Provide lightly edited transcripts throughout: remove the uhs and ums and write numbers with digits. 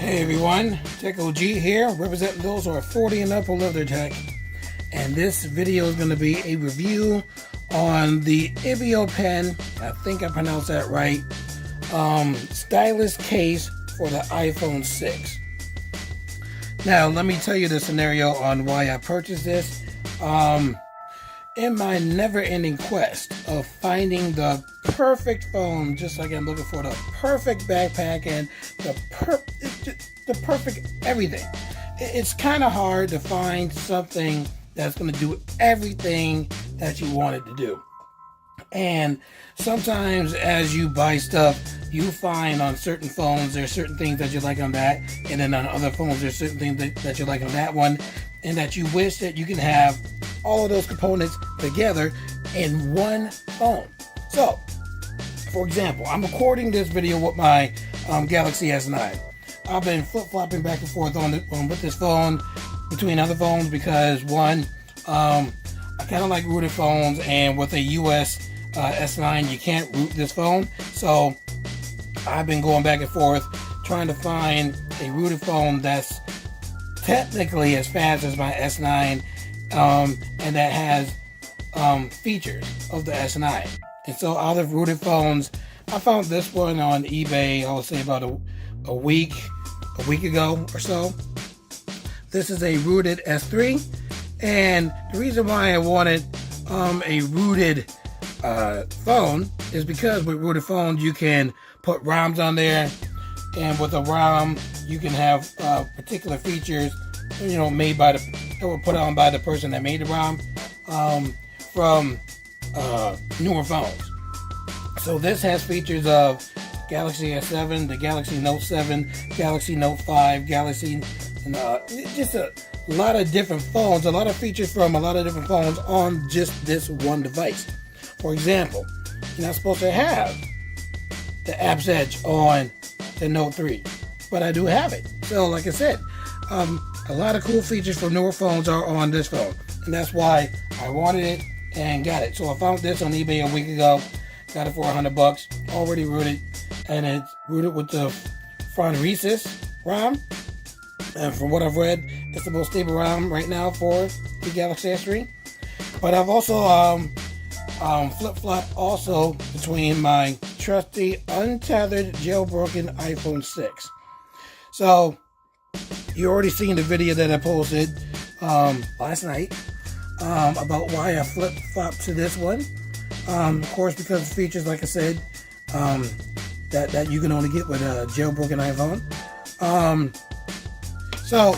Hey everyone, Tech OG here, representing those who are 40 and up who love their tech. And this video is going to be a review on the Ibiopen, I think I pronounced that right, Stylus case for the iPhone 6. Now, let me tell you the scenario on why I purchased this. In my never-ending quest of finding the perfect phone, just like I'm looking for the perfect backpack and the perfect everything, it's kind of hard to find something that's going to do everything that you want it to do. And sometimes as you buy stuff, you find on certain phones there's certain things that you like on that, and then on other phones there's certain things that you like on that one, and that you wish that you can have all of those components together in one phone. So, for example, I'm recording this video with my Galaxy S9. I've been flip-flopping back and forth with this phone between other phones because, one, I kind of like rooted phones, and with a US S9 you can't root this phone. So I've been going back and forth trying to find a rooted phone that's technically as fast as my S9, and that has features of the S9. And so out of rooted phones, I found this one on eBay, I would say about a week ago or so. This is a rooted S3, and the reason why I wanted a rooted phone is because with rooted phones you can put ROMs on there, and with a ROM you can have particular features, made by that were put on by the person that made the ROM from newer phones. So this has features of Galaxy S7, the Galaxy Note 7, Galaxy Note 5, Galaxy, just a lot of different phones, a lot of features from a lot of different phones on just this one device. For example, you're not supposed to have the Apps Edge on the Note 3, but I do have it. So like I said, a lot of cool features from newer phones are on this phone, and that's why I wanted it and got it. So I found this on eBay a week ago, got it for $100, already rooted, and it's rooted with the front recess ROM. And from what I've read, it's the most stable ROM right now for the Galaxy S3. But I've also flip-flopped also between my trusty untethered jailbroken iPhone 6. So you already seen the video that I posted last night about why I flip-flopped to this one. Of course, because of features, like I said, that you can only get with a jailbroken iPhone. So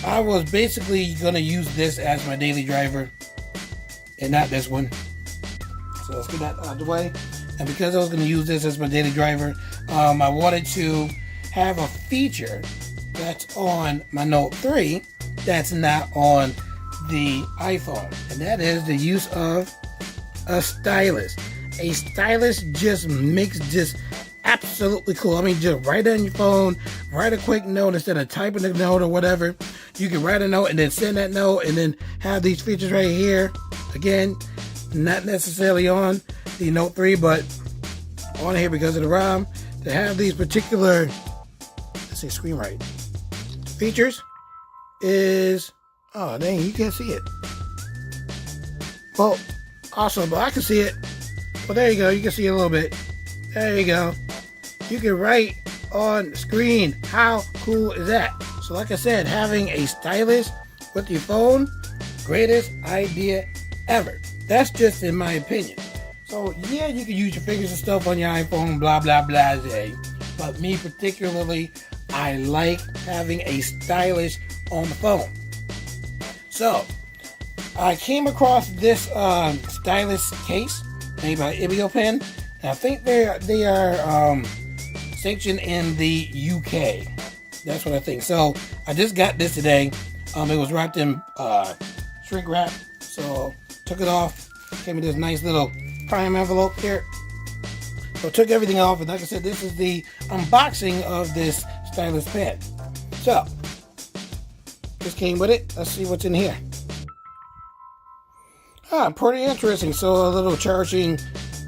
I was basically going to use this as my daily driver and not this one. So let's get that out of the way. And because I was going to use this as my daily driver, I wanted to have a feature that's on my Note 3 that's not on the iPhone. And that is the use of a stylus. A stylus just makes this absolutely cool. I mean, just write on your phone, write a quick note instead of typing a note or whatever. You can write a note and then send that note and then have these features right here. Again, not necessarily on the Note 3, but on here because of the ROM. To have these particular, let's see, screen right features is, oh dang, you can't see it. Well, awesome, but I can see it. Well, there you go, you can see it a little bit. There you go. You can write on screen. How cool is that? So like I said, having a stylus with your phone, greatest idea ever. That's just in my opinion. So yeah, you can use your fingers and stuff on your iPhone, blah, blah, blah, but me particularly, I like having a stylus on the phone. So I came across this stylus case made by Ibiopen. I think they are sanctioned in the UK. That's what I think. So I just got this today. It was wrapped in shrink wrap. So took it off. Came in this nice little prime envelope here. So took everything off, and like I said, this is the unboxing of this stylus pen. So this came with it. Let's see what's in here. Pretty interesting. So a little charging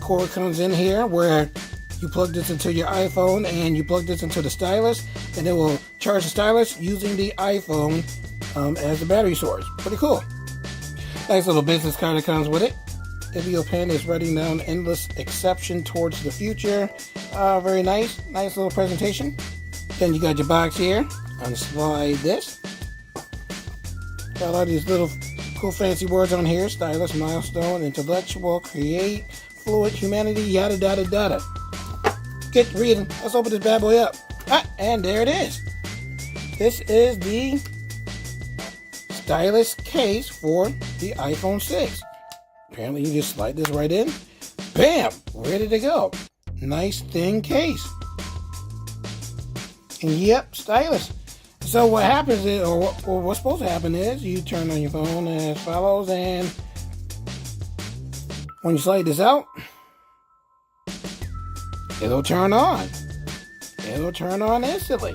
cord comes in here where You plug this into your iPhone and you plug this into the Stylus, and it will charge the Stylus using the iPhone as the battery source. Pretty cool. Nice little business card that comes with it. Ibiopen is writing down endless exception towards the future. Very nice. Nice little presentation. Then you got your box here. Unslide this. Got a lot of these little cool fancy words on here. Stylus, milestone, intellectual, create, fluid, humanity, yada yada yada. Get reading. Let's open this bad boy up. And there it is. This is the Stylus case for the iPhone 6. Apparently you just slide this right in. Bam! Ready to go. Nice thin case. And yep, Stylus. So what happens is, or what's supposed to happen is, you turn on your phone as follows, and when you slide this out, it'll turn on. It'll turn on instantly.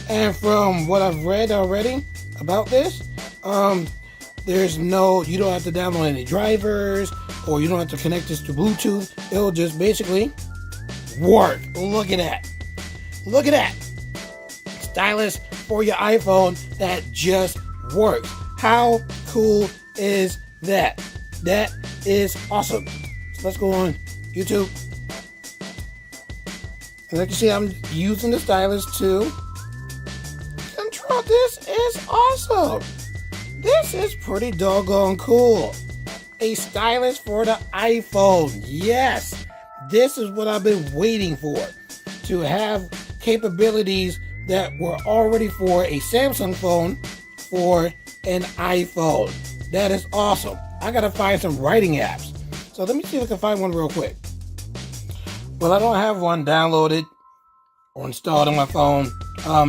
And from what I've read already about this, you don't have to download any drivers, or you don't have to connect this to Bluetooth. It'll just basically work. Look at that. Look at that. Stylus for your iPhone that just works. How cool is that? That is awesome. So let's go on YouTube. As you can see, I'm using the Stylus to control. This is awesome. This is pretty doggone cool. A Stylus for the iPhone. Yes, this is what I've been waiting for. To have capabilities that were already for a Samsung phone for an iPhone. That is awesome. I gotta find some writing apps. So let me see if I can find one real quick. Well, I don't have one downloaded or installed on my phone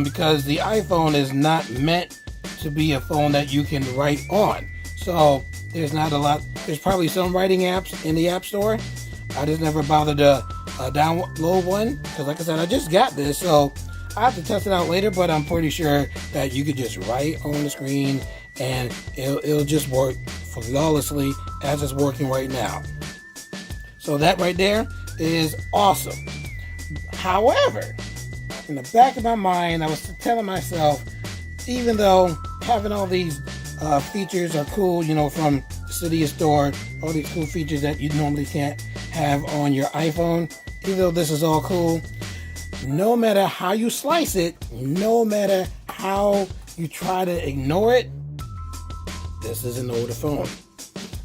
because the iPhone is not meant to be a phone that you can write on. So there's not a lot. There's probably some writing apps in the App Store. I just never bothered to download one because, like I said, I just got this, so I have to test it out later. But I'm pretty sure that you could just write on the screen and it'll just work flawlessly as it's working right now. So that right there is awesome. However, in the back of my mind, I was telling myself, even though having all these features are cool, from the Cydia store, all these cool features that you normally can't have on your iPhone, even though this is all cool, no matter how you slice it, no matter how you try to ignore it, this is an older phone.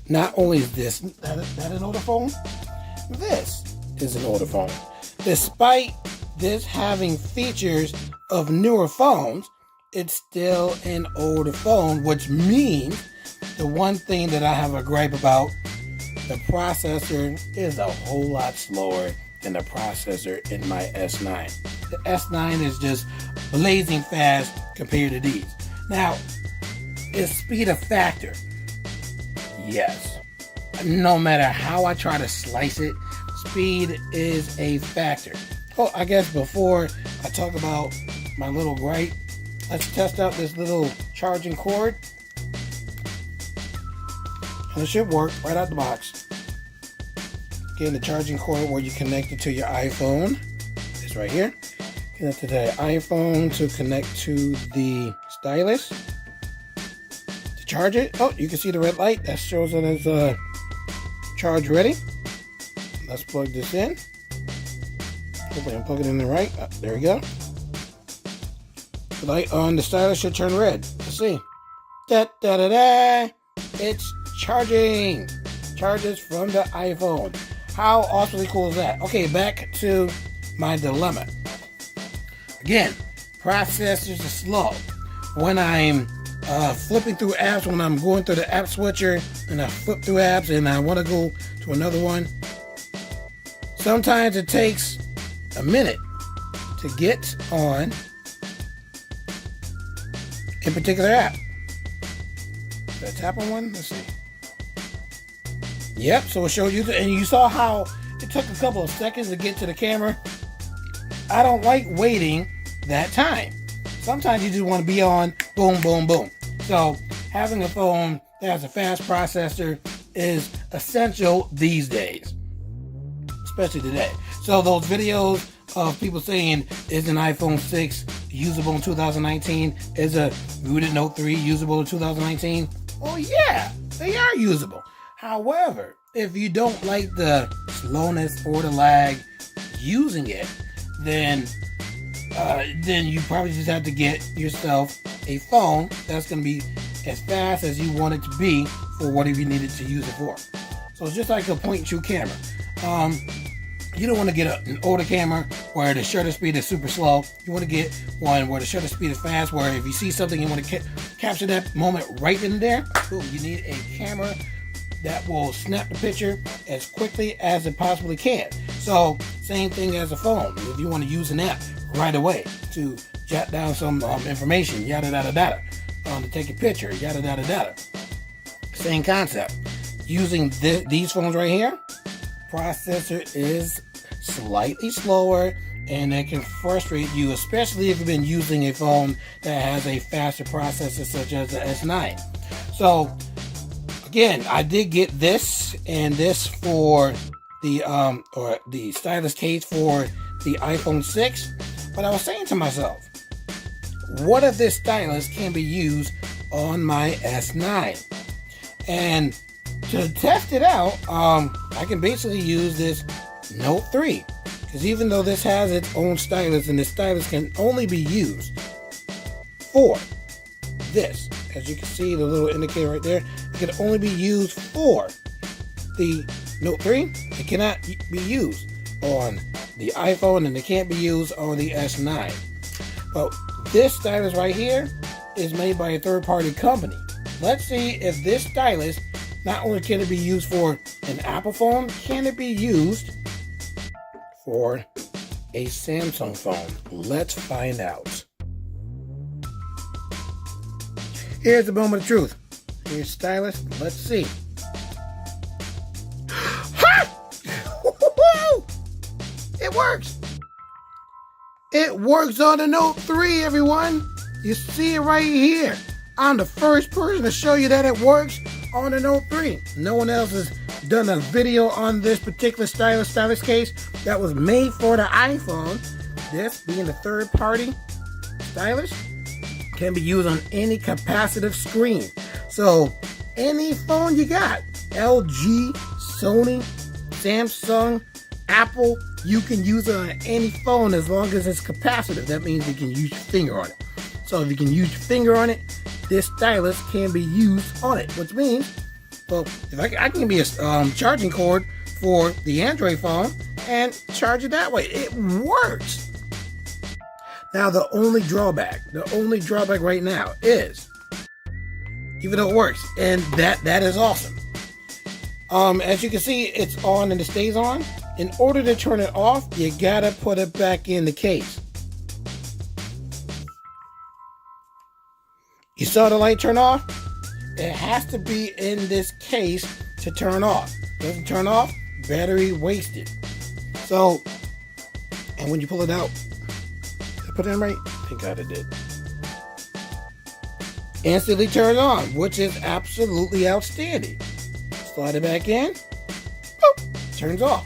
Not only is this that an older phone, this is an older phone. Despite this having features of newer phones, it's still an older phone, which means the one thing that I have a gripe about, the processor is a whole lot slower than the processor in my S9. The S9 is just blazing fast compared to these. Now, is speed a factor? Yes. No matter how I try to slice it, speed is a factor. Oh, I guess before I talk about my little gripe, let's test out this little charging cord. And it should work right out the box. Again, the charging cord where you connect it to your iPhone is right here. Connect to the iPhone to connect to the Stylus to charge it. Oh, you can see the red light. That shows it as charge ready. Let's plug this in. Hopefully I'm plugging it in the right. There we go. The light on the Stylus should turn red. Let's see. Da da da da. It's charging. Charges from the iPhone. How awesomely cool is that? Okay, back to my dilemma. Again, processors are slow. When I'm flipping through apps, when I'm going through the app switcher and I flip through apps and I want to go to another one, sometimes it takes a minute to get on a particular app. Did I tap on one? Let's see. Yep, so it showed you, and you saw how it took a couple of seconds to get to the camera. I don't like waiting that time. Sometimes you just want to be on, boom, boom, boom. So having a phone that has a fast processor is essential these days, especially today. So those videos of people saying, is an iPhone 6 usable in 2019? Is a rooted Note 3 usable in 2019? Oh yeah, they are usable. However, if you don't like the slowness or the lag using it, then you probably just have to get yourself a phone that's going to be as fast as you want it to be for whatever you needed to use it for. So it's just like a point and shoot camera. You don't want to get an older camera where the shutter speed is super slow. You want to get one where the shutter speed is fast, where if you see something, you want to capture that moment right in there. Boom, you need a camera that will snap the picture as quickly as it possibly can. So same thing as a phone. If you want to use an app right away to jot down some information, yada yada yada, to take a picture, yada yada yada. Same concept. Using these phones right here, processor is slightly slower, and it can frustrate you, especially if you've been using a phone that has a faster processor such as the S9. So again, I did get this and this for the Stylus case for the iPhone 6, but I was saying to myself, what if this stylus can be used on my S9? And to test it out, I can basically use this Note 3, because even though this has its own stylus, and the stylus can only be used for this, as you can see the little indicator right there, it can only be used for the Note 3. It cannot be used on the iPhone, and it can't be used on the S9. But this stylus right here is made by a third-party company. Let's see if this stylus, not only can it be used for an Apple phone, can it be used for a Samsung phone? Let's find out. Here's the moment of truth. Here's stylus. Let's see. It works. It works on the Note 3, everyone. You see it right here. I'm the first person to show you that it works on the Note 3. No one else has done a video on this particular stylus case that was made for the iPhone. This, being the third-party stylus, can be used on any capacitive screen. So any phone you got, LG, Sony, Samsung, Apple, you can use it on any phone as long as it's capacitive. That means you can use your finger on it. So if you can use your finger on it, this stylus can be used on it, which means, well, if I can be a charging cord for the Android phone and charge it that way. It works. Now the only drawback right now is, even though it works, and that is awesome. As you can see, it's on and it stays on. In order to turn it off, you gotta put it back in the case. You saw the light turn off? It has to be in this case to turn off. Doesn't turn off, battery wasted. So, and when you pull it out, did I put it in right? Thank God it did. Instantly turns on, which is absolutely outstanding. Slide it back in, boop, turns off.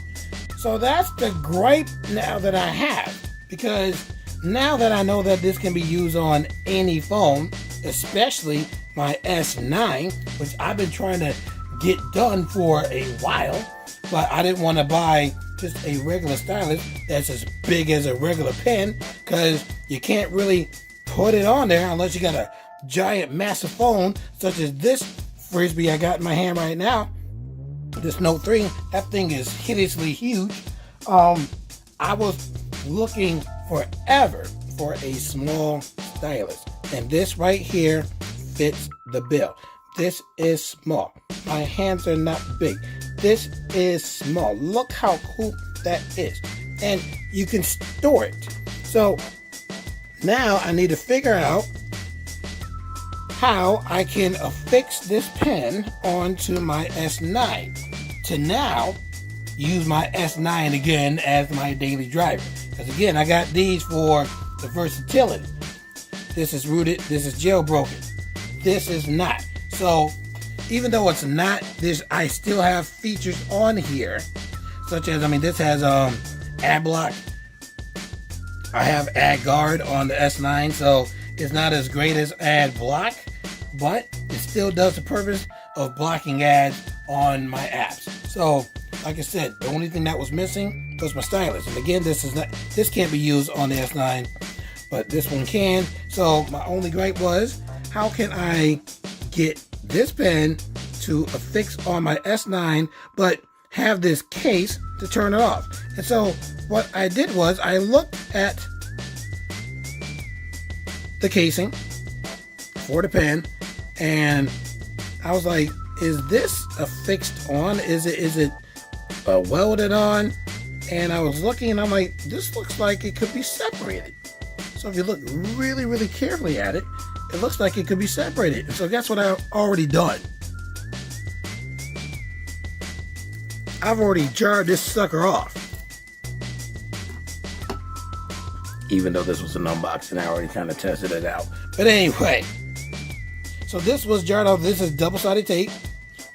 So that's the gripe now that I have, because now that I know that this can be used on any phone, especially my S9, which I've been trying to get done for a while, but I didn't want to buy just a regular stylus that's as big as a regular pen, because you can't really put it on there unless you got a giant massive phone such as this Frisbee I got in my hand right now. This Note 3, that thing is hideously huge. I was looking forever for a small stylus, and this right here fits the bill. This is small. My hands are not big. This is small. Look how cool that is. And you can store it. So now I need to figure out how I can affix this pen onto my S9 to now use my S9 again as my daily driver. Because again, I got these for the versatility. This is rooted, this is jailbroken. This is not. So even though it's not this, I still have features on here, such as, this has ad block. I have ad guard on the S9, so it's not as great as ad block, but it still does the purpose of blocking ads on my apps. So, like I said, the only thing that was missing was my stylus. And again, this can't be used on the S9, but this one can. So my only gripe was, how can I get this pen to affix on my S9, but have this case to turn it off? And so what I did was I looked at the casing for the pen, and I was like, is this affixed on? Is it welded on? And I was looking, and I'm like, this looks like it could be separated. So if you look really, really carefully at it, it looks like it could be separated. And so that's what I've already done. I've already jarred this sucker off. Even though this was an unboxing, I already kind of tested it out. But anyway, so this was jarred off. This is double-sided tape.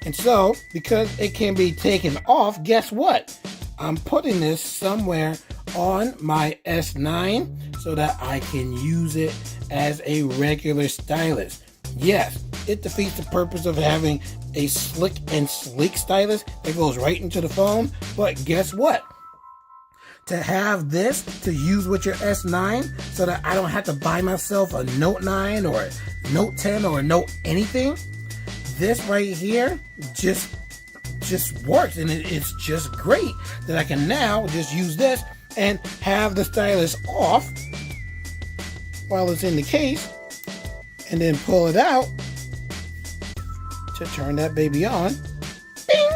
And so, because it can be taken off, guess what? I'm putting this somewhere on my S9 so that I can use it as a regular stylus. Yes, it defeats the purpose of having a slick and sleek stylus that goes right into the phone, but guess what? To have this to use with your S9 so that I don't have to buy myself a Note 9 or a Note 10 or a Note anything, this right here just works, and it's just great that I can now just use this and have the stylus off while it's in the case, and then pull it out to turn that baby on, bing,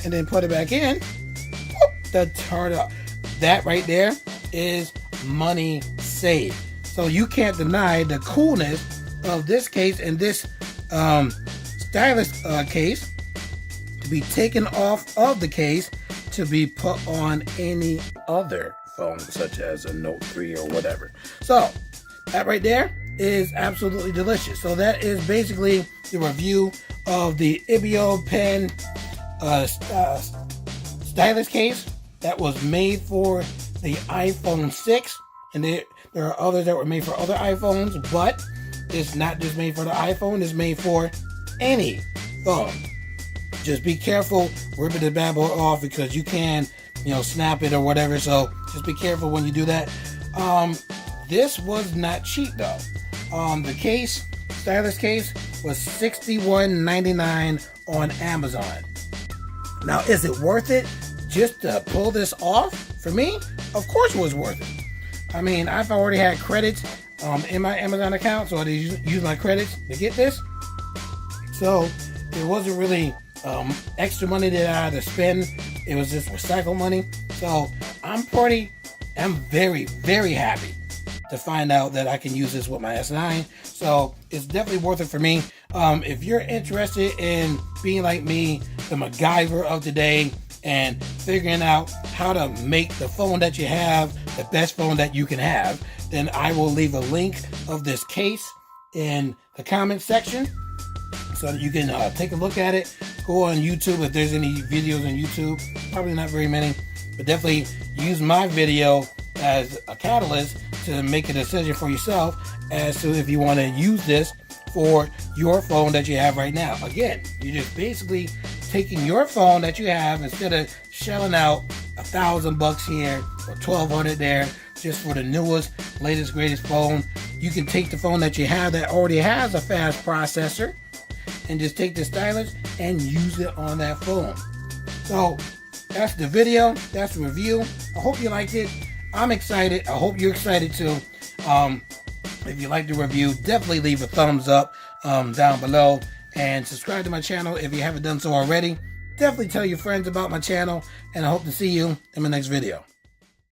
and then put it back in, whoop, to turn it off. That right there is money saved. So you can't deny the coolness of this case and this stylus case to be taken off of the case to be put on any other phone, such as a Note 3 or whatever. So that right there is absolutely delicious. So that is basically the review of the Ibiopen stylus case that was made for the iPhone 6, and there are others that were made for other iPhones, but it's not just made for the iPhone, it's made for any phone. Just be careful ripping the bad boy off, because you can, snap it or whatever, so just be careful when you do that. This was not cheap though. The case, stylus case, was $61.99 on Amazon. Now, is it worth it just to pull this off? For me, of course it was worth it. I mean, I've already had credits in my Amazon account, so I use my credits to get this. So it wasn't really extra money that I had to spend. It was just recycled money. So I'm very, very happy to find out that I can use this with my S9. So it's definitely worth it for me. If you're interested in being like me, the MacGyver of today, and figuring out how to make the phone that you have the best phone that you can have, then I will leave a link of this case in the comment section so that you can take a look at it. Go on YouTube if there's any videos on YouTube. Probably not very many, but definitely use my video as a catalyst to make a decision for yourself as to if you want to use this for your phone that you have right now. Again, you're just basically taking your phone that you have, instead of shelling out $1,000 here or $1,200 there just for the newest, latest, greatest phone. You can take the phone that you have that already has a fast processor and just take the stylus and use it on that phone. So that's the video. That's the review. I hope you liked it. I'm excited. I hope you're excited too. If you like the review, definitely leave a thumbs up down below, and subscribe to my channel if you haven't done so already. Definitely tell your friends about my channel, and I hope to see you in my next video.